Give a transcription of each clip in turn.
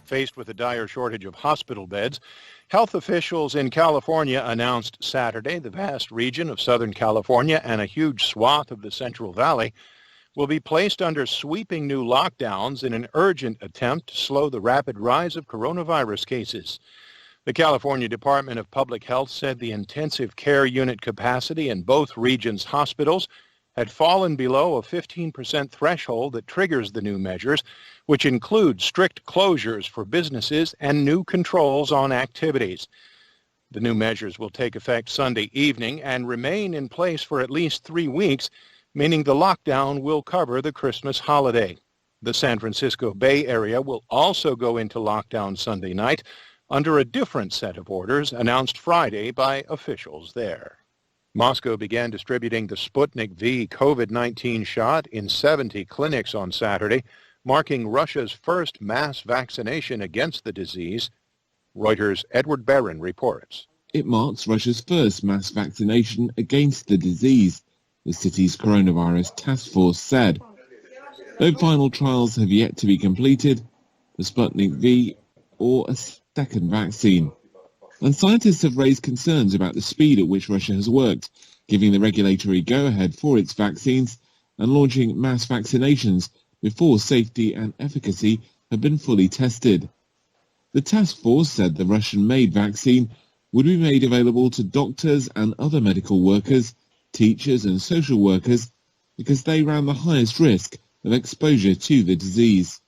Faced with a dire shortage of hospital beds, health officials in California announced Saturday the vast region of Southern California and a huge swath of the Central Valley will be placed under sweeping new lockdowns in an urgent attempt to slow the rapid rise of coronavirus cases. The California Department of Public Health said the intensive care unit capacity in both regions' hospitals had fallen below a 15% threshold that triggers the new measures, which include strict closures for businesses and new controls on activities. The new measures will take effect Sunday evening and remain in place for at least 3 weeks, meaning the lockdown will cover the Christmas holiday. The San Francisco Bay Area will also go into lockdown Sunday night under a different set of orders announced Friday by officials there. Moscow began distributing the Sputnik V COVID-19 shot in 70 clinics on Saturday, marking Russia's first mass vaccination against the disease. Reuters' Edward Barron reports. It marks Russia's first mass vaccination against the disease, the city's coronavirus task force said. Though final trials have yet to be completed, the Sputnik V or a second vaccine. And scientists have raised concerns about the speed at which Russia has worked, giving the regulatory go-ahead for its vaccines and launching mass vaccinations before safety and efficacy have been fully tested. The task force said the Russian-made vaccine would be made available to doctors and other medical workers, teachers and social workers because they ran the highest risk of exposure to the disease.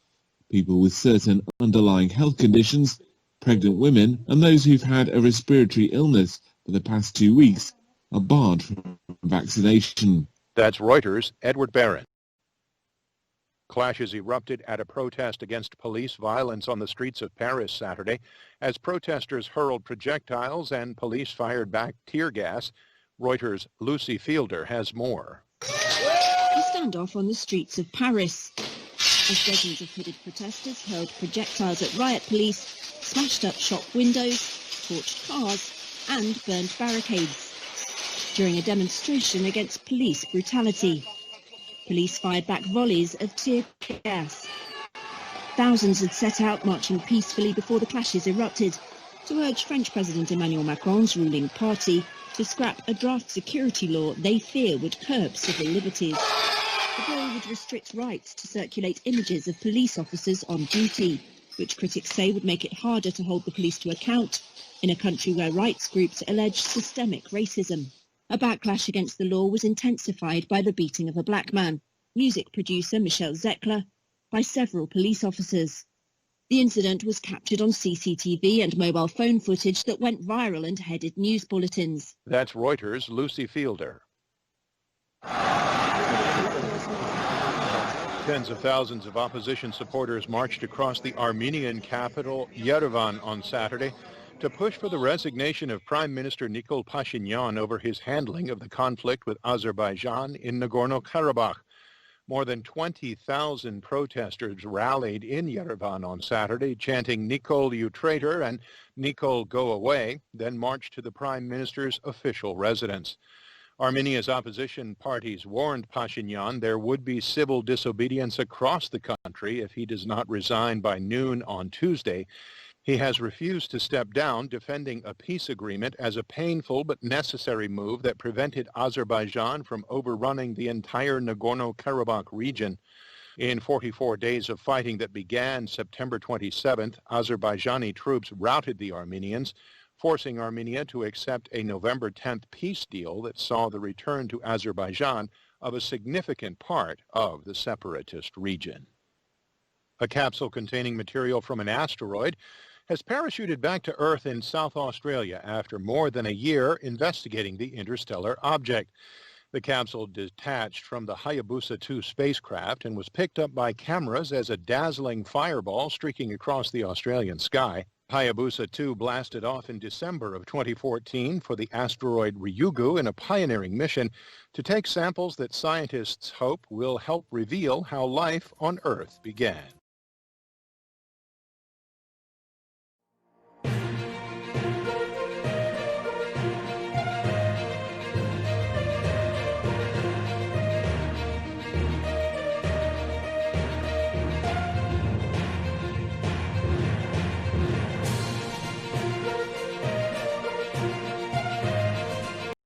People with certain underlying health conditions, pregnant women and those who've had a respiratory illness for the past 2 weeks are barred from vaccination. That's Reuters' Edward Barron. Clashes erupted at a protest against police violence on the streets of Paris Saturday as protesters hurled projectiles and police fired back tear gas. Reuters' Lucy Fielder has more. A standoff on the streets of Paris as dozens of hooded protesters hurled projectiles at riot police, smashed up shop windows, torched cars and burned barricades during a demonstration against police brutality. Police fired back volleys of tear gas. Thousands had set out marching peacefully before the clashes erupted to urge French President Emmanuel Macron's ruling party to scrap a draft security law they fear would curb civil liberties. The bill would restrict rights to circulate images of police officers on duty, which critics say would make it harder to hold the police to account in a country where rights groups allege systemic racism. A backlash against the law was intensified by the beating of a black man, music producer Michel Zecler, by several police officers. The incident was captured on CCTV and mobile phone footage that went viral and headed news bulletins. That's Reuters' Lucy Fielder. Tens of thousands of opposition supporters marched across the Armenian capital, Yerevan, on Saturday to push for the resignation of Prime Minister Nikol Pashinyan over his handling of the conflict with Azerbaijan in Nagorno-Karabakh. More than 20,000 protesters rallied in Yerevan on Saturday, chanting "Nikol, you traitor," and "Nikol, go away," then marched to the Prime Minister's official residence. Armenia's opposition parties warned Pashinyan there would be civil disobedience across the country if he does not resign by noon on Tuesday. He has refused to step down, defending a peace agreement as a painful but necessary move that prevented Azerbaijan from overrunning the entire Nagorno-Karabakh region. In 44 days of fighting that began September 27th, Azerbaijani troops routed the Armenians, forcing Armenia to accept a November 10th peace deal that saw the return to Azerbaijan of a significant part of the separatist region. A capsule containing material from an asteroid has parachuted back to Earth in South Australia after more than a year investigating the interstellar object. The capsule detached from the Hayabusa 2 spacecraft and was picked up by cameras as a dazzling fireball streaking across the Australian sky. Hayabusa 2 blasted off in December of 2014 for the asteroid Ryugu in a pioneering mission to take samples that scientists hope will help reveal how life on Earth began.